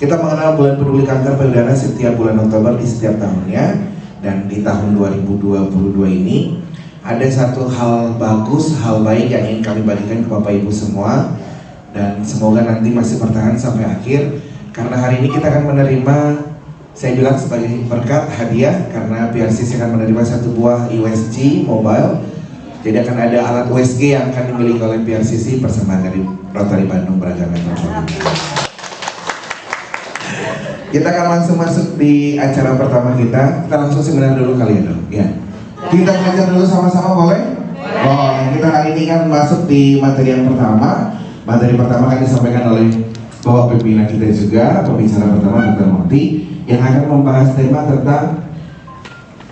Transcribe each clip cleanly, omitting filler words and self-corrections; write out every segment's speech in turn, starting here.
Kita mengenal bulan peduli kanker payudara setiap bulan Oktober di setiap tahunnya, dan di tahun 2022 ini ada satu hal bagus, hal baik yang ingin kami bagikan ke Bapak Ibu semua, dan semoga nanti masih bertahan sampai akhir, karena hari ini kita akan menerima, saya bilang sebagai berkat hadiah, karena PRCC akan menerima satu buah USG mobile. Jadi akan ada alat USG yang akan dimiliki oleh PRCC persembahan dari Rotary Bandung Braga Metropolitan. Kita akan langsung masuk di acara pertama kita. Kita langsung seminar dulu kali ya dong. Ya. Kita belajar dulu sama-sama boleh? Boleh. Kita hari ini kan masuk di materi yang pertama. Materi pertama akan disampaikan oleh Bapak pimpinan kita juga, pembicara pertama Dr. Monty, yang akan membahas tema tentang,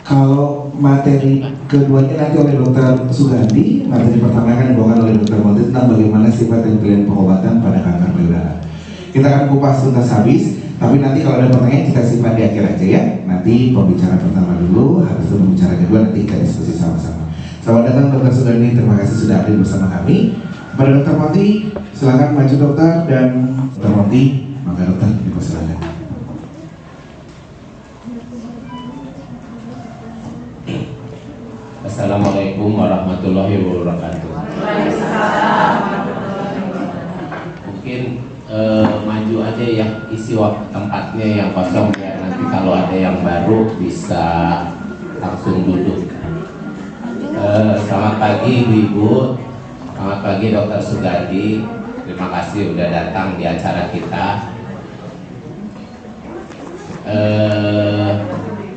kalau materi keduanya nanti oleh Dr. Sugandi, materi pertama akan dibawakan oleh Dr. Monty tentang bagaimana sifat dan pilihan pengobatan pada kanker payudara. Kita akan kupas tuntas habis. Tapi nanti kalau ada pertanyaan kita simpan di akhir aja ya. Nanti pembicara pertama dulu, habis itu pembicara kedua, nanti kita diskusi sama-sama. Selamat datang Dr. Sugandi, terima kasih sudah hadir bersama kami. Pada Dr. Monty, silakan maju dokter, dan Dr. Monty, maka dokter dipersilakan. Assalamualaikum warahmatullahi wabarakatuh. Mungkin maju aja ya, isi waktu tempatnya yang kosong ya, nanti kalau ada yang baru bisa langsung duduk. Selamat pagi Ibu-Ibu, selamat pagi Dr. Sugandi, terima kasih udah datang di acara kita.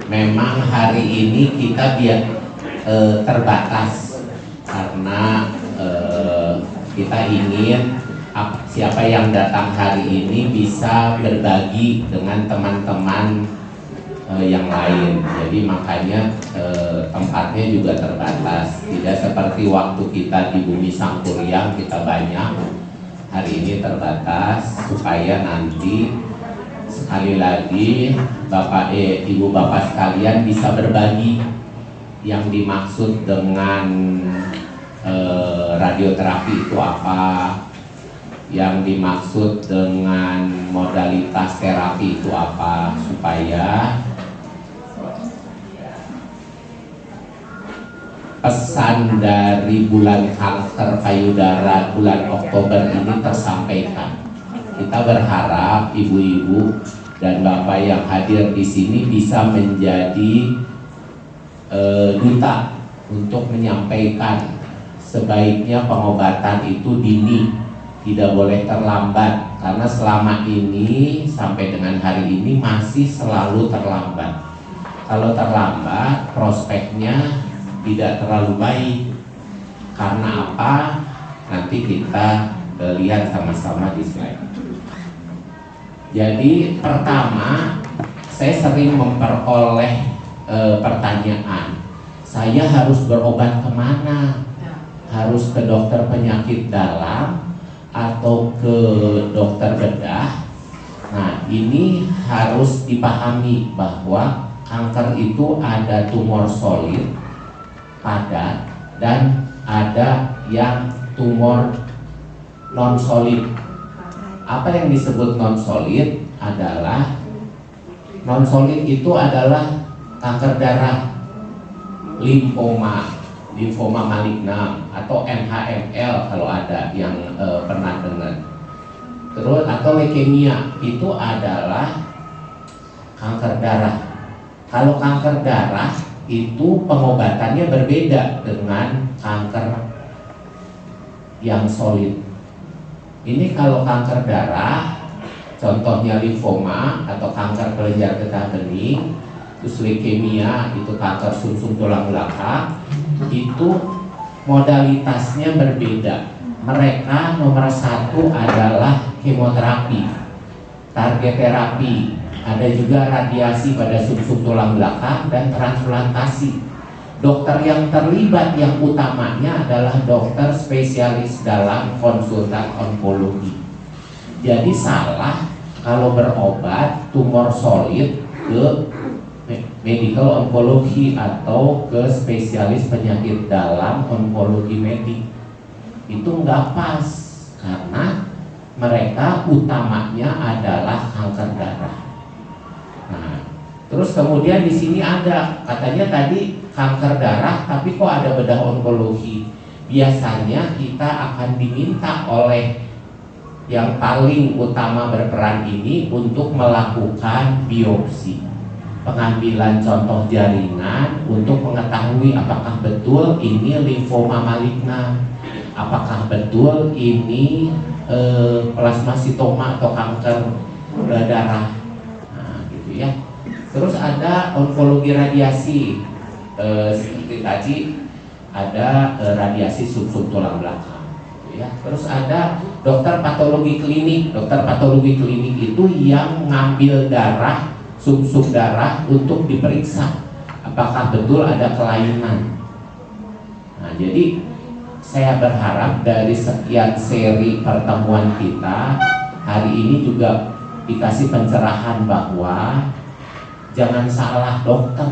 Memang hari ini kita terbatas karena kita ingin siapa yang datang hari ini bisa berbagi dengan teman-teman yang lain. Jadi makanya tempatnya juga terbatas. Tidak seperti waktu kita di Bumi Sangkuriang kita banyak. Hari ini terbatas supaya nanti sekali lagi Ibu Bapak sekalian bisa berbagi yang dimaksud dengan radioterapi itu apa, yang dimaksud dengan modalitas terapi itu apa, supaya pesan dari bulan kanker payudara bulan Oktober ini tersampaikan. Kita berharap ibu-ibu dan bapak yang hadir di sini bisa menjadi duta untuk menyampaikan sebaiknya pengobatan itu dini, tidak boleh terlambat, karena selama ini sampai dengan hari ini masih selalu terlambat. Kalau terlambat, prospeknya tidak terlalu baik. Karena apa? Nanti kita lihat sama-sama di slide. Jadi pertama, saya sering memperoleh pertanyaan, saya harus berobat kemana? Harus ke dokter penyakit dalam atau ke dokter bedah? Nah, ini harus dipahami bahwa kanker itu ada tumor solid, padat, dan ada yang tumor non solid. Apa yang disebut non solid adalah, non solid itu adalah kanker darah, limfoma maligna atau NHML kalau ada yang pernah dengar. Terus atau leukemia itu adalah kanker darah. Kalau kanker darah itu pengobatannya berbeda dengan kanker yang solid. Ini kalau kanker darah, contohnya limfoma atau kanker kelenjar getah bening, terus leukemia itu kanker sumsum tulang belakang, itu modalitasnya berbeda. Mereka nomor satu adalah kemoterapi, target terapi, ada juga radiasi pada sumsum tulang belakang, dan transplantasi. Dokter yang terlibat yang utamanya adalah dokter spesialis dalam konsultan onkologi. Jadi salah kalau berobat tumor solid ke medical onkologi atau ke spesialis penyakit dalam onkologi medik. Itu nggak pas, karena mereka utamanya adalah kanker darah. Nah, terus kemudian di sini ada katanya tadi kanker darah, tapi kok ada bedah onkologi? Biasanya kita akan diminta oleh yang paling utama berperan ini untuk melakukan biopsi, pengambilan contoh jaringan untuk mengetahui apakah betul ini limfoma malignan, apakah betul ini plasmasitoma atau kanker darah. Nah, gitu ya. Terus ada onkologi radiasi, seperti tadi ada radiasi sumsum tulang belakang. Ya. Terus ada dokter patologi klinik. Dokter patologi klinik itu yang ngambil darah, sumsum darah untuk diperiksa apakah betul ada kelainan. Nah, jadi saya berharap dari sekian seri pertemuan kita hari ini juga dikasih pencerahan bahwa jangan salah dokter.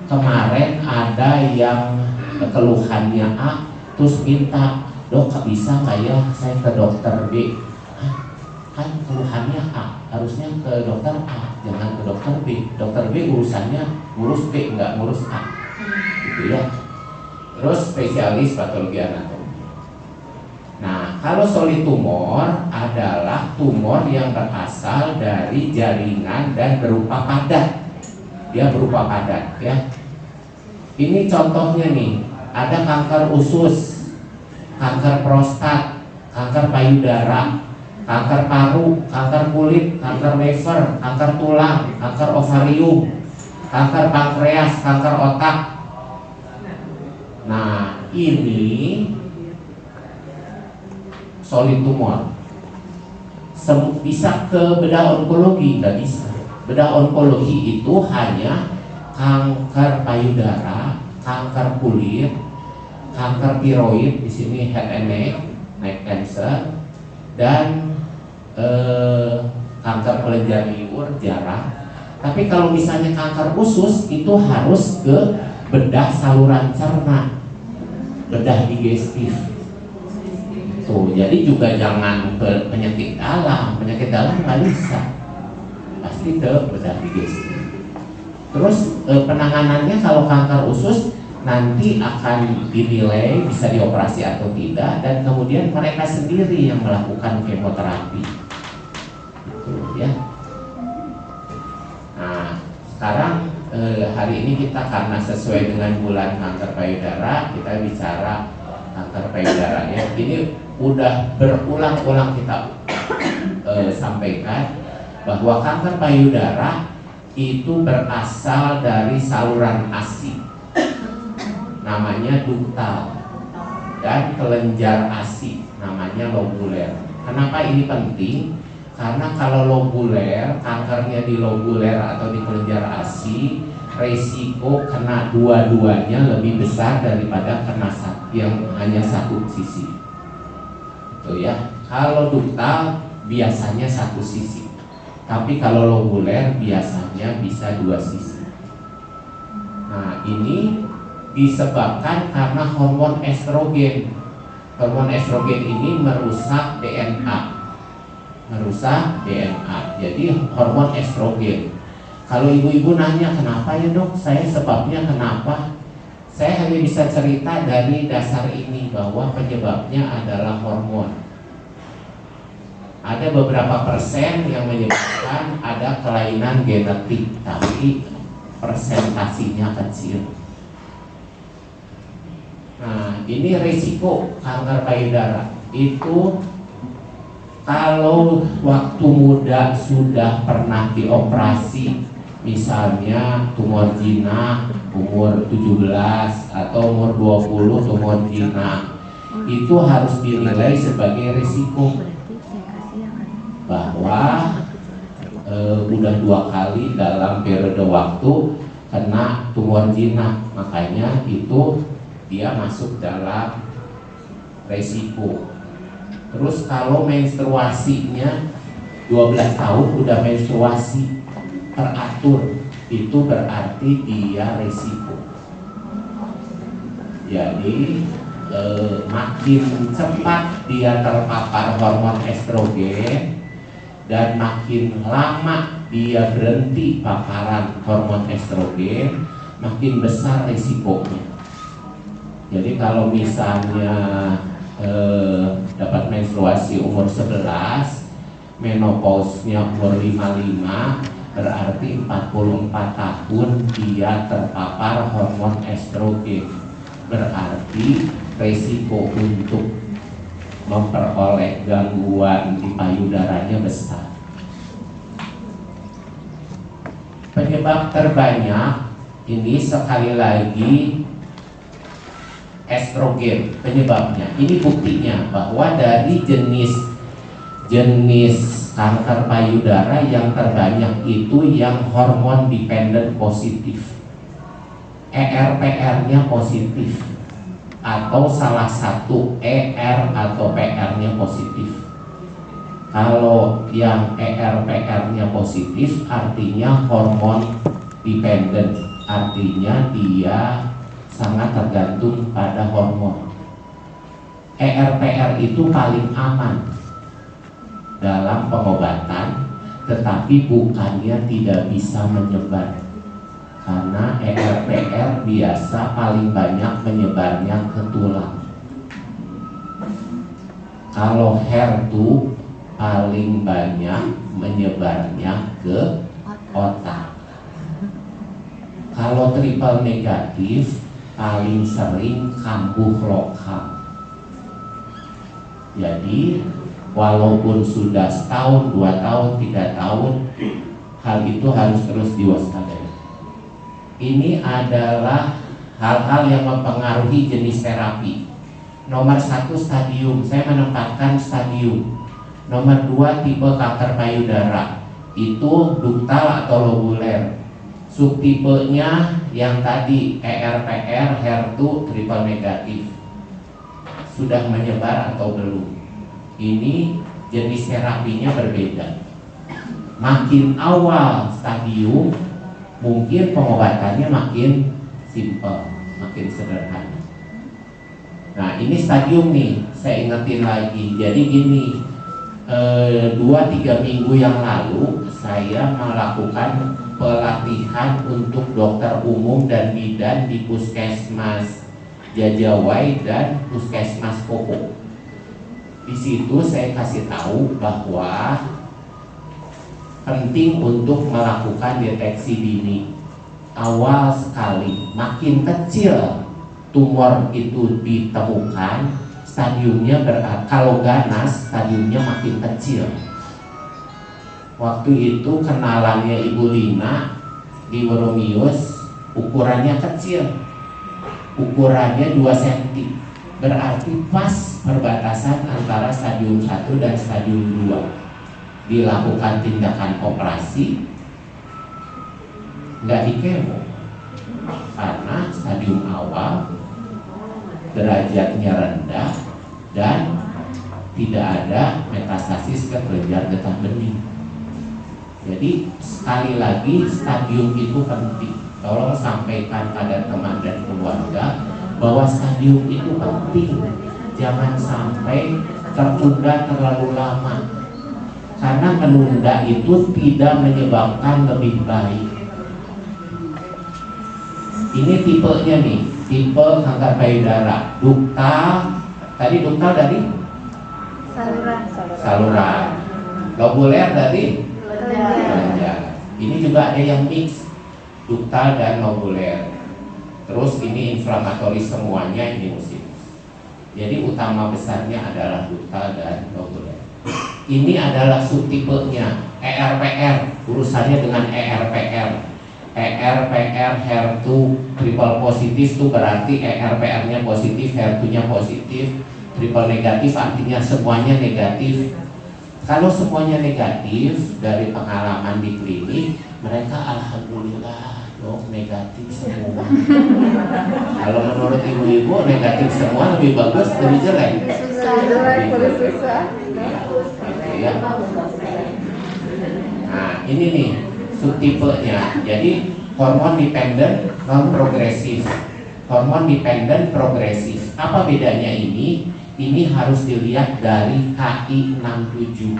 Kemarin ada yang keluhannya A, terus minta, dok bisa nggak ya saya ke dokter B? Kan keluhannya A, harusnya ke dokter A, jangan ke dokter B. Dokter B urusannya ngurus B, nggak ngurus A, gitu ya. Terus spesialis patologi anatomi. Nah, kalau solid tumor adalah tumor yang berasal dari jaringan dan berupa padat. Dia berupa padat, ya. Ini contohnya nih, ada kanker usus, kanker prostat, kanker payudara, kanker paru, kanker kulit, kanker lever, kanker tulang, kanker ovarium, kanker pankreas, kanker otak. Nah, ini solid tumor. Bisa ke bedah onkologi? Nggak bisa. Bedah onkologi itu hanya kanker payudara, kanker kulit, kanker tiroid, di sini head and neck cancer, dan kanker kelenjar liur jarang. Tapi kalau misalnya kanker usus itu harus ke bedah saluran cerna, bedah digestif. Tuh, jadi juga jangan ke penyakit dalam nggak bisa, pasti ke bedah digestif. Terus penanganannya kalau kanker usus nanti akan dinilai bisa dioperasi atau tidak, dan kemudian mereka sendiri yang melakukan kemoterapi. Gitu, ya. Nah, sekarang hari ini kita karena sesuai dengan bulan kanker payudara, kita bicara kanker payudara ya. Ini udah berulang-ulang kita sampaikan bahwa kanker payudara itu berasal dari saluran ASI, namanya duktal, dan kelenjar ASI, namanya lobuler. Kenapa ini penting? Karena kalau lobuler, kankernya di lobuler atau di kelenjar ASI, resiko kena dua-duanya lebih besar daripada kena yang hanya satu sisi. Tuh ya, kalau duktal biasanya satu sisi, tapi kalau lobuler biasanya bisa dua sisi. Nah, ini disebabkan karena hormon estrogen. Hormon estrogen ini merusak DNA. Jadi hormon estrogen. Kalau ibu-ibu nanya kenapa ya dok, saya sebabnya kenapa? Saya hanya bisa cerita dari dasar ini bahwa penyebabnya adalah hormon. Ada beberapa persen yang menyebabkan ada kelainan genetik, tapi persentasinya kecil. Nah, ini risiko kanker payudara itu kalau waktu muda sudah pernah dioperasi, misalnya tumor jinak umur 17 atau umur 20 tumor jinak, itu harus dinilai sebagai risiko bahwa udah 2 kali dalam periode waktu kena tumor jinak, makanya itu dia masuk dalam resiko. Terus kalau menstruasinya 12 tahun udah menstruasi teratur, itu berarti dia resiko. Jadi makin cepat dia terpapar hormon estrogen dan makin lama dia berhenti paparan hormon estrogen, makin besar risikonya. Jadi kalau misalnya dapat menstruasi umur 11, menopause-nya umur 55, berarti 44 tahun dia terpapar hormon estrogen. Berarti risiko untuk memperoleh gangguan di payudaranya besar. Penyebab terbanyak ini sekali lagi estrogen penyebabnya. Ini buktinya bahwa dari jenis kanker payudara yang terbanyak itu yang hormon dependent positif, ERPR-nya positif, atau salah satu ER atau PR-nya positif. Kalau yang ERPR-nya positif artinya hormon dependent, artinya dia sangat tergantung pada hormon. ERPR itu paling aman dalam pengobatan, tetapi bukannya tidak bisa menyebar, karena ERPR biasa paling banyak menyebarnya ke tulang. Kalau HER2 paling banyak menyebarnya ke otak. Kalau triple negatif paling sering kambuh lokal. Jadi walaupun sudah setahun, 2 tahun, 3 tahun, hal itu harus terus diwaspadai. Ini adalah hal-hal yang mempengaruhi jenis terapi. Nomor 1 stadium, saya menempatkan stadium. Nomor 2 tipe kanker payudara, itu duktal atau lobuler. Subtipenya yang tadi ERPR, HER2, triple negatif, sudah menyebar atau belum. Ini jenis terapinya berbeda. Makin awal stadium, mungkin pengobatannya makin simple, makin sederhana. Nah ini stadium nih, saya ingetin lagi. Jadi gini, 2-3 minggu yang lalu saya melakukan pelatihan untuk dokter umum dan bidan di Puskesmas Jajawai dan Puskesmas Koko. Di situ saya kasih tahu bahwa penting untuk melakukan deteksi dini awal sekali. Makin kecil tumor itu ditemukan, stadiumnya kalau ganas stadiumnya makin kecil. Waktu itu kenalannya Ibu Lina di Woromius, ukurannya kecil, ukurannya 2 cm, berarti pas perbatasan antara stadium 1 dan stadium 2. Dilakukan tindakan operasi, nggak dikemo karena stadium awal, derajatnya rendah dan tidak ada metastasis ke kelenjar getah bening. Jadi sekali lagi stadium itu penting. Tolong sampaikan pada teman dan keluarga bahwa stadium itu penting. Jangan sampai tertunda terlalu lama, karena menunda itu tidak menyebabkan lebih baik. Ini tipenya nih, tipe kanker payudara duktal. Tadi duktal dari saluran, lobuler dari kelenjar. Ini juga ada yang mix, duktal dan lobuler. Terus ini inflamatori semuanya, ini musim. Jadi utama besarnya adalah duktal dan lobuler. Ini adalah subtipenya ERPR, urusannya dengan ERPR. ERPR HER2 triple positif itu berarti ERPR-nya positif, HER2-nya positif. Triple negatif artinya semuanya negatif. Kalau semuanya negatif, dari pengalaman di klinik, mereka alhamdulillah dok negatif semua. Kalau menurut ibu-ibu negatif semua lebih bagus, lebih jelek? Susah. Ya. Nah ini nih subtipenya. Jadi hormon dependent non progresif. hormon dependent progresif. Apa bedanya ini? Ini harus dilihat dari KI 67.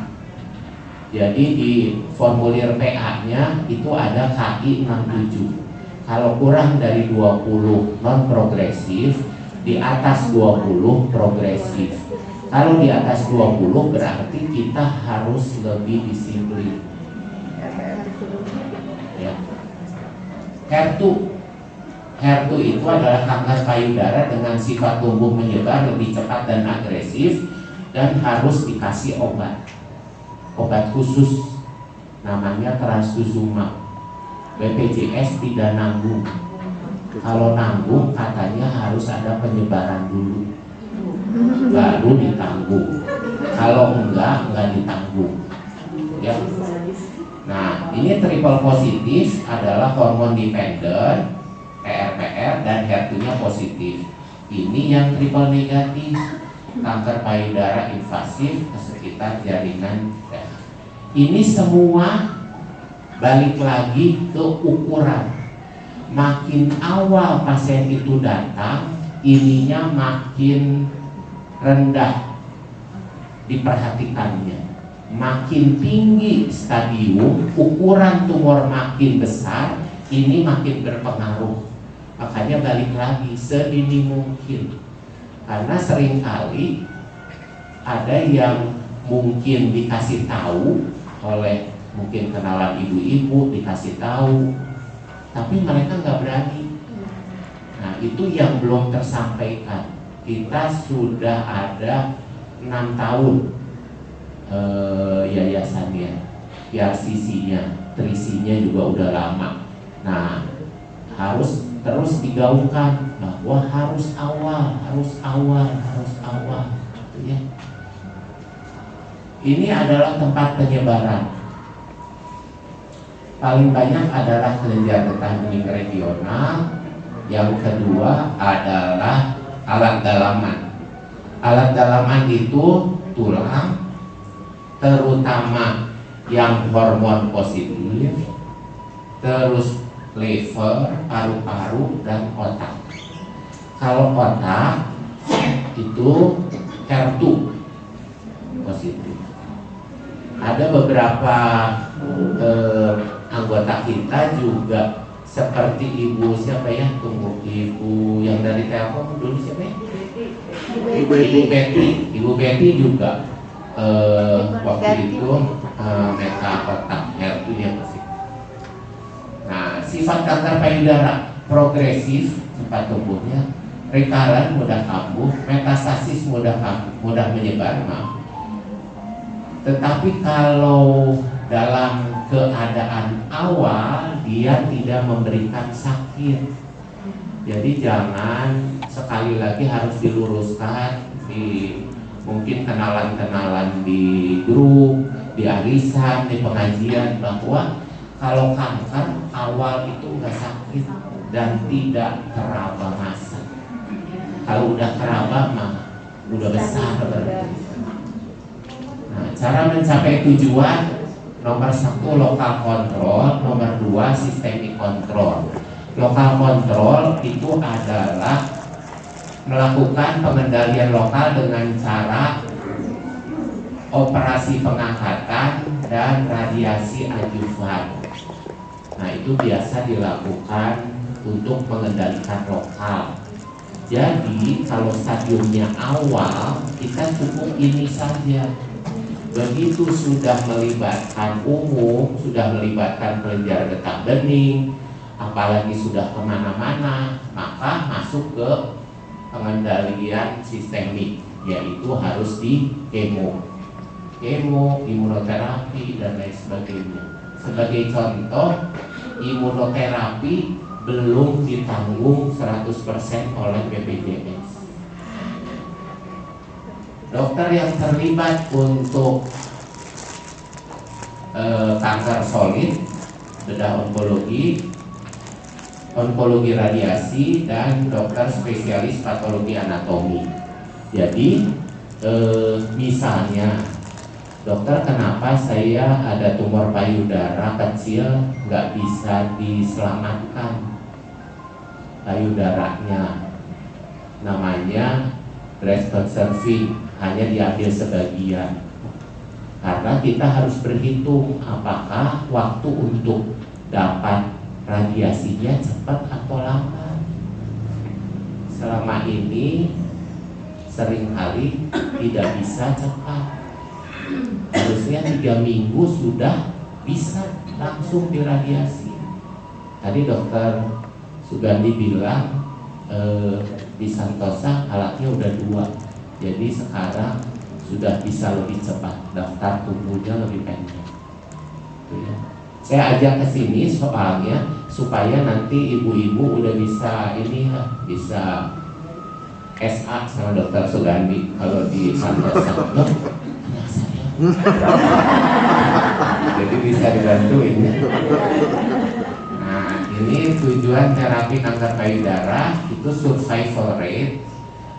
Jadi di formulir PA-nya itu ada KI 67. Kalau kurang dari 20 non progresif, di atas 20 progresif. Kalau di atas 20 berarti kita harus lebih disiplin. Ya. HER2 itu adalah kanker payudara dengan sifat tumbuh menyebar lebih cepat dan agresif dan harus dikasih obat khusus namanya trastuzumab. BPJS tidak nanggung. Kalau nanggung katanya harus ada penyebaran dulu baru ditanggung. Kalau enggak ditanggung. Ya. Nah, ini triple positif adalah hormon dependent, PRPR, dan HER2-nya positif. Ini yang triple negatif, kanker payudara invasif ke sekitar jaringan darah. Ini semua balik lagi ke ukuran. Makin awal pasien itu datang, ininya makin rendah diperhatikannya. Makin tinggi stadium, ukuran tumor makin besar, ini makin berpengaruh. Makanya balik lagi sedini mungkin. Karena seringkali ada yang mungkin dikasih tahu oleh mungkin kenalan ibu-ibu, dikasih tahu, tapi mereka nggak berani. Nah, itu yang belum tersampaikan. Kita sudah ada 6 tahun yayasannya, PRCC-nya, trisinya juga udah lama. Nah, harus terus digaungkan bahwa harus awal. Ya. Ini adalah tempat penyebaran. Paling banyak adalah kelenjar getah bening regional. Yang kedua adalah alat dalaman. Alat dalaman itu tulang, terutama yang hormon positif, terus liver, paru-paru, dan otak. Kalau otak itu HER2 positif. Ada beberapa anggota kita juga seperti ibu siapa ya, tunggu, ibu yang dari Telkom dulu siapa ya? Ibu Betty juga waktu itu meta otak HER2 yang positif. Nah, sifat kanker payudara progresif, cepat tumbuhnya, recurrent, mudah kambuh, metastasis mudah menyebar. Tetapi kalau dalam keadaan awal dia tidak memberikan sakit. Jadi jangan, sekali lagi harus diluruskan di mungkin kenalan-kenalan di grup, di arisan, di pengajian, bahwa kalau kanker awal itu nggak sakit dan tidak teraba masa. Kalau udah teraba mah udah besar berarti. Nah, cara mencapai tujuan: nomor 1 lokal kontrol, nomor 2 sistemik kontrol. Lokal kontrol itu adalah melakukan pengendalian lokal dengan cara operasi pengangkatan dan radiasi adjuvan. Nah, itu biasa dilakukan untuk mengendalikan lokal. Jadi kalau stadiumnya awal, kita cukup ini saja. Begitu sudah melibatkan umum, sudah melibatkan kelenjar getah bening, apalagi sudah kemana-mana, maka masuk ke pengendalian sistemik, yaitu harus di kemo, imunoterapi, dan lain sebagainya. Sebagai contoh, imunoterapi belum ditanggung 100% oleh BPJS. Dokter yang terlibat untuk kanker solid, bedah onkologi radiasi, dan dokter spesialis patologi anatomi. Jadi misalnya, dokter, kenapa saya ada tumor payudara kecil nggak bisa diselamatkan? payudaranya. Namanya breast conserving, hanya diambil sebagian. Karena kita harus berhitung apakah waktu untuk dapat radiasinya cepat atau lambat. Selama ini seringkali tidak bisa cepat. Harusnya 3 minggu sudah bisa langsung diradiasi. Tadi dokter Sugandi bilang di Santosa alatnya udah 2, jadi sekarang sudah bisa lebih cepat, daftar tunggunya lebih pendek. Itu ya. Saya ajak ke sini soalnya supaya nanti ibu-ibu udah bisa ini lah, bisa SA sama dokter Sugandi kalau di Santosa. Loh, anak saya. Jadi bisa dibantuin. Nah, ini tujuan terapi kanker payudara itu survival rate,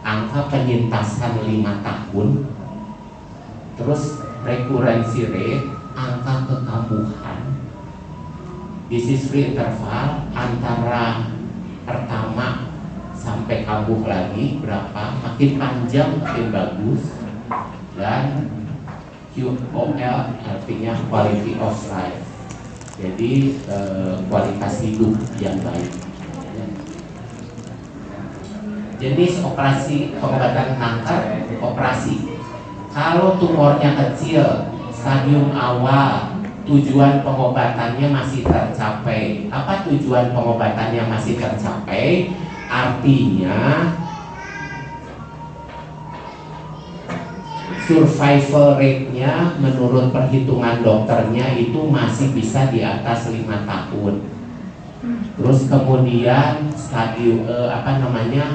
angka penyintasan 5 tahun, terus rekurensi rate, angka kekambuhan, disease free interval antara pertama sampai kambuh lagi berapa, makin panjang makin bagus, dan QOL artinya quality of life, jadi kualitas hidup yang baik. Jenis operasi pengobatan kanker, operasi. Kalau tumornya kecil, stadium awal, tujuan pengobatannya masih tercapai. Apa tujuan pengobatannya masih tercapai? Artinya survival rate-nya menurut perhitungan dokternya itu masih bisa di atas 5 tahun. Terus kemudian stadium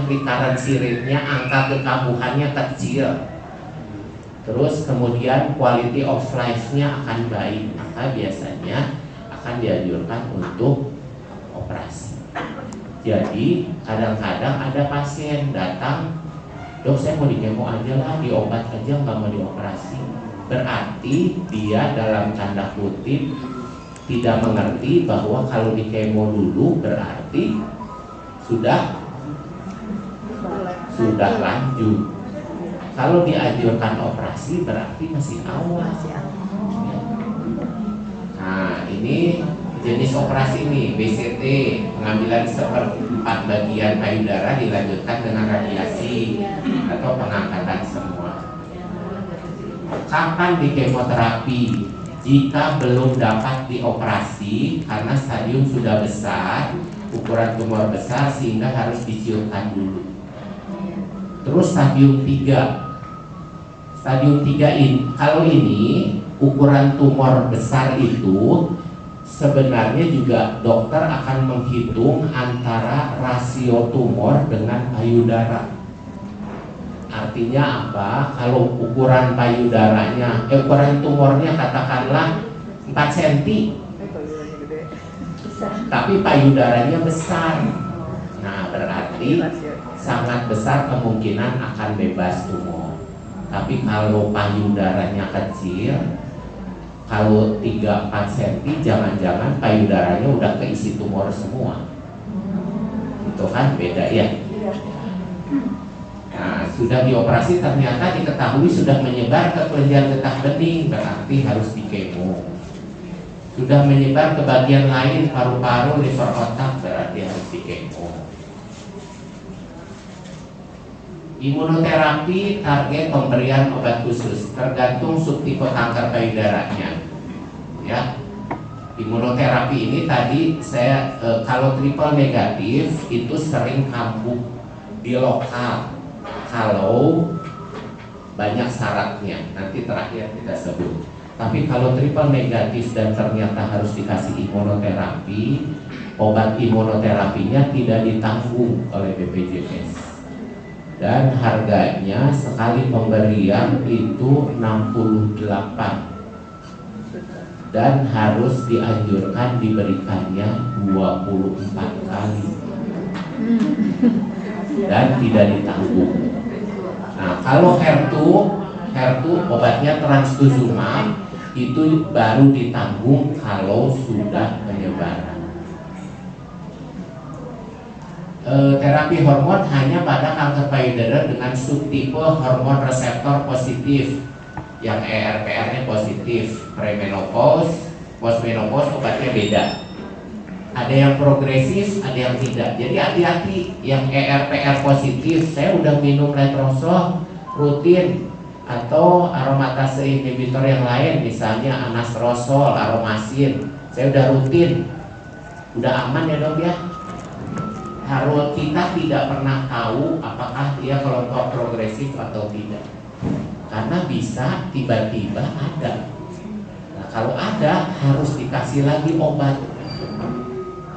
recurrency rate-nya, angka kekambuhannya kecil. Terus kemudian quality of life-nya akan baik, maka biasanya akan dianjurkan untuk operasi. Jadi kadang-kadang ada pasien datang, dok saya mau di kemo aja lah, diobat aja, nggak mau dioperasi. Berarti dia dalam tanda kutip tidak mengerti bahwa kalau di kemo dulu berarti sudah lanjut. Kalau dianjurkan operasi berarti masih awal. Nah, ini jenis operasi nih, BCT, pengambilan seperempat bagian payudara dilanjutkan dengan radiasi atau pengangkatan semua. Kapan di kemoterapi? Jika belum dapat dioperasi karena stadium sudah besar, ukuran tumor besar sehingga harus diciumkan dulu. Terus stadium 3. Stadium 3 ini, kalau ini ukuran tumor besar itu sebenarnya juga dokter akan menghitung antara rasio tumor dengan payudara. Artinya apa? Kalau ukuran payudaranya, ukuran tumornya katakanlah 4 cm, tapi payudaranya besar. Nah, berarti sangat besar kemungkinan akan bebas tumor. Tapi kalau payudaranya kecil, kalau 3-4 cm, jangan-jangan payudaranya udah keisi tumor semua. Itu kan beda ya. Nah, sudah dioperasi ternyata diketahui sudah menyebar ke kelenjar getah bening, berarti harus di kemo. Sudah menyebar ke bagian lain, paru-paru, liver, otak, berarti harus di kemo. Imunoterapi target pemberian obat khusus tergantung subtipe kanker payudaranya. Ya, imunoterapi ini tadi saya kalau triple negatif itu sering kambuh di lokal. Kalau banyak syaratnya, nanti terakhir kita sebut. Tapi kalau triple negatif dan ternyata harus dikasih imunoterapi, obat imunoterapinya tidak ditanggung oleh BPJS. Dan harganya sekali pemberian itu 68 dan harus dianjurkan diberikannya 24 kali dan tidak ditanggung. Nah, kalau HER2 obatnya trastuzumab itu baru ditanggung kalau sudah penyebaran. terapi hormon hanya pada kanker payudara dengan subtipe hormon reseptor positif yang ERPR-nya positif, premenopause, postmenopause obatnya beda. Ada yang progresif, ada yang tidak. Jadi hati-hati yang ERPR positif, saya udah minum letrozole rutin atau aromatase inhibitor yang lain, misalnya anastrozol, aromasin, saya udah rutin, udah aman ya dok ya. Harus kita tidak pernah tahu apakah dia kelompok progresif atau tidak, karena bisa tiba-tiba ada. Nah, kalau ada harus dikasih lagi obat.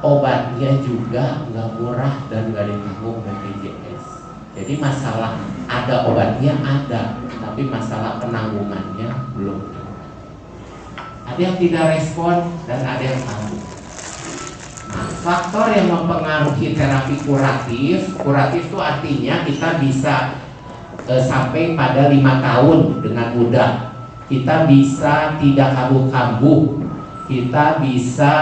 Obatnya juga nggak murah dan nggak ditanggung BPJS. Jadi masalah ada obatnya ada, tapi masalah penanggungannya belum. Ada yang tidak respon dan ada yang tahu. Nah, faktor yang mempengaruhi terapi kuratif itu artinya kita bisa sampai pada 5 tahun dengan mudah. Kita bisa tidak kambuh-kambuh, kita bisa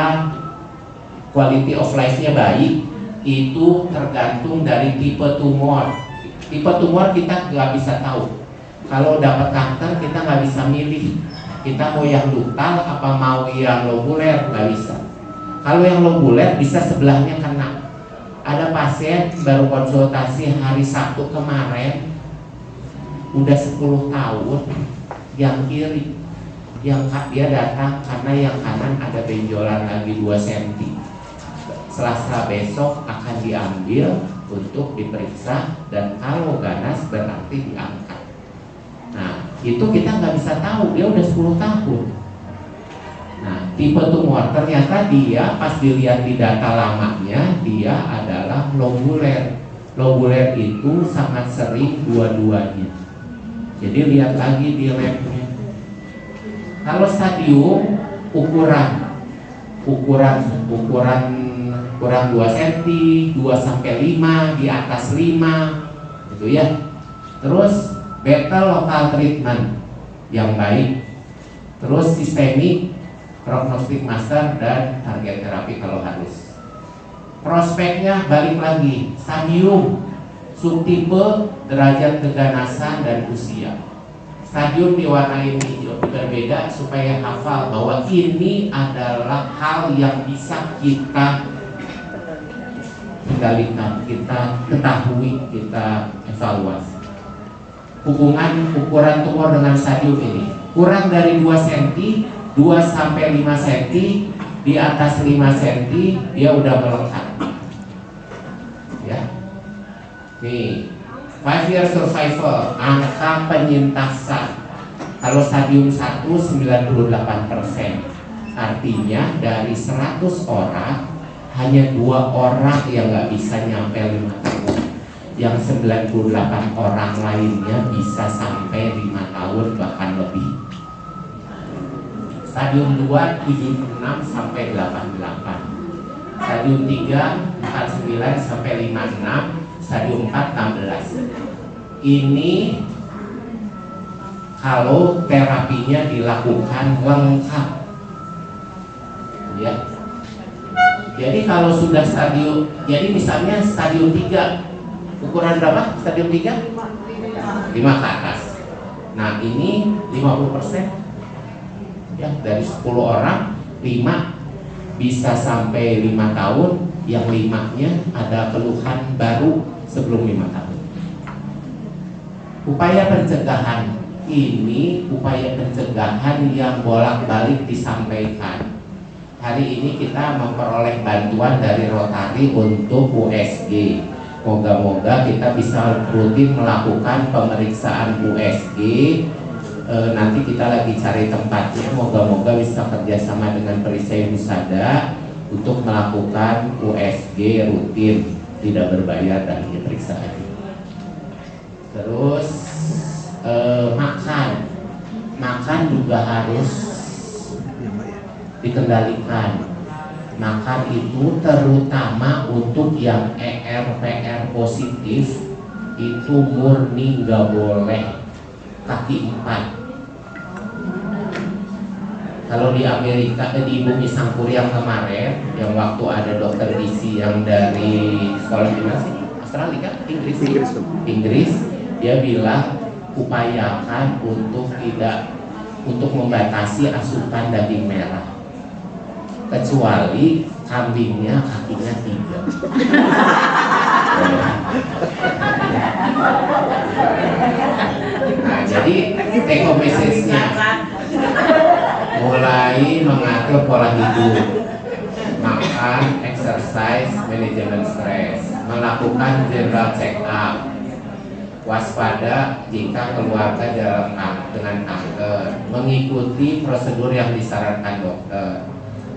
quality of life-nya baik. Itu tergantung dari tipe tumor. Tipe tumor kita nggak bisa tahu. Kalau dapat kanker kita nggak bisa milih. Kita mau yang ductal apa mau yang lobuler, nggak bisa. Kalau yang lobuler bisa sebelahnya kena. Ada pasien baru konsultasi hari Sabtu kemarin, udah 10 tahun, yang kiri, yang dia datang karena yang kanan ada benjolan lagi 2 cm. Selasa besok akan diambil untuk diperiksa dan kalau ganas berarti diangkat. Nah, itu kita nggak bisa tahu, dia udah 10 tahun. Nah, tipe tumor ternyata dia pas dilihat di data lamanya dia adalah lobuler. Lobuler itu sangat sering dua-duanya. Jadi lihat lagi di labnya. Kalau stadium ukuran kurang 2 cm, 2 sampai 5, di atas 5 gitu ya. Terus beta lokal treatment yang baik, terus sistemik, prognostik master, dan target terapi kalau harus. Prospeknya balik lagi, stadium, subtipe, derajat keganasan, dan usia. Stadium diwarnai hijau berbeda supaya hafal bahwa ini adalah hal yang bisa kita kendalikan, kita ketahui, kita evaluasi. Hubungan ukuran tumor dengan stadium ini kurang dari 2 cm, 2 sampai 5 cm, di atas 5 cm dia udah melekat. Ya. Nih, 5-year survival, angka penyintasan. Kalau stadium 1 98%. Artinya dari 100 orang hanya 2 orang yang nggak bisa nyampe 5 tahun. Yang 98 orang lainnya bisa sampai 5 tahun bahkan lebih. Stadium 2 76 sampai 88. Stadium 3 49 sampai 56. Stadium 4 16. Ini kalau terapinya dilakukan lengkap. Ya. Jadi kalau sudah stadium, jadi misalnya stadium 3, ukuran berapa? Stadium 3? 5 ke atas. Nah ini 50%. Ya, dari 10 orang 5 bisa sampai 5 tahun, yang 5-nya ada keluhan baru sebelum 5 tahun. Upaya pencegahan ini upaya pencegahan yang bolak-balik disampaikan. Hari ini kita memperoleh bantuan dari Rotary untuk USG. Moga-moga kita bisa rutin melakukan pemeriksaan USG. Nanti kita lagi cari tempatnya. Moga-moga bisa kerjasama dengan Perisai Husada untuk melakukan USG rutin, tidak berbayar dan diperiksa lagi. Terus makan juga harus dikendalikan. Makan itu terutama untuk yang ERPR positif itu murni nggak boleh kaki 4. Kalau di Amerika, di Bumi Sangkuri yang kemarin, yang waktu ada dokter gizi yang dari sekolah di mana sih? Australia kan? Inggris, dia bilang upayakan untuk membatasi asupan daging merah, kecuali kambingnya kakinya 3. Nah, jadi take home message-nya mulai mengatur pola hidup, makan, exercise, manajemen stres, melakukan general check up, waspada jika keluarga dengan kanker, mengikuti prosedur yang disarankan dokter,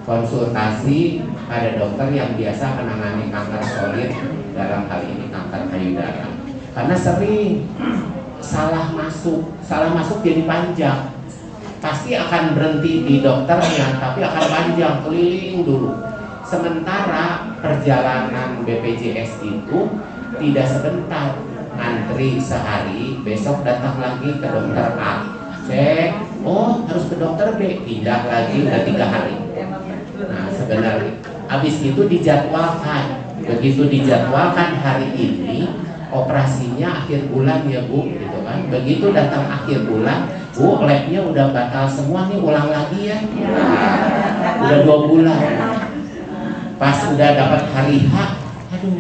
konsultasi pada dokter yang biasa menangani kanker solid, dalam hal ini kanker payudara. Karena sering salah masuk jadi panjang. Pasti akan berhenti di dokternya, tapi akan panjang, keliling dulu. Sementara perjalanan BPJS itu tidak sebentar, ngantri sehari, besok datang lagi ke dokter A, cek, oh harus ke dokter B, pindah lagi, udah 3 hari. Nah sebenarnya habis itu dijadwalkan, begitu dijadwalkan hari ini operasinya akhir bulan ya Bu, gitu kan. Begitu datang akhir bulan, Bu, labnya udah batal semua nih, ulang lagi ya. Nah, udah 2 bulan. Pas udah dapat hari H, aduh,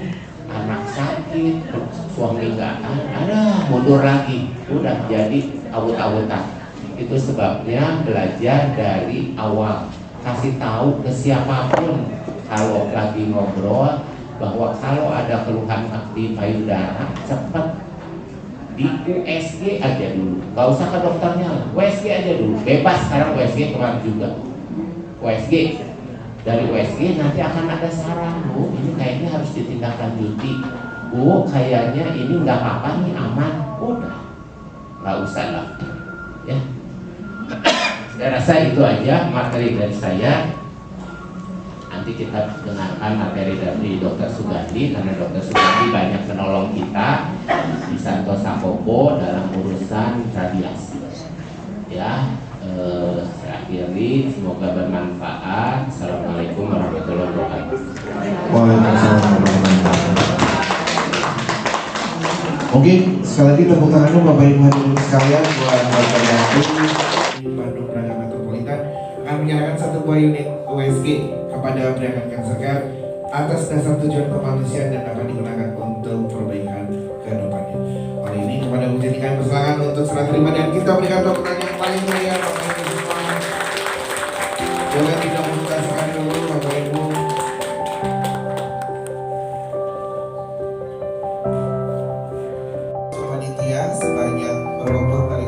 anak sakit, suami nggak ada, mundur lagi. Udah jadi awut-awutan. Itu sebabnya belajar dari awal. Kasih tahu ke siapapun kalau lagi ngobrol bahwa kalau ada keluhan di payudara, cepat di USG aja dulu, nggak usah ke dokternya, USG aja dulu, bebas sekarang USG keluar juga, USG, dari USG nanti akan ada saran, Bu, ini kayaknya harus ditindaklanjuti, Bu, kayaknya ini nggak apa-apa nih, aman, udah, nggak usah lah, ya. Saya rasa itu aja materi dari saya. Nanti kita dengarkan materi dari Dr. Sugandi, karena Dr. Sugandi banyak menolong kita di Santo Sakopo dalam urusan radiasi. Ya, saya akhiri, semoga bermanfaat. Assalamualaikum warahmatullahi wabarakatuh. Waalaikumsalam warahmatullahi wabarakatuh. Oke, sekali lagi tepuk tangan dulu Bapak Ibu hadirin sekalian buat Dr. Yanti Bandung Braga Metropolitan akan menyerahkan 1 buah unit USG kepada Braga Cancer Care atas dasar tujuan kemanusiaan dan akan digunakan untuk perbaikan kehidupannya. Kali ini kepada Bu Jenny kami persilakan untuk serah terima dan kita berikan tepuk tangan yang paling meriah Bapak Ibu semua. Boleh didahulukan dulu Bapak Ibu. Panitia sebanyak berapa kali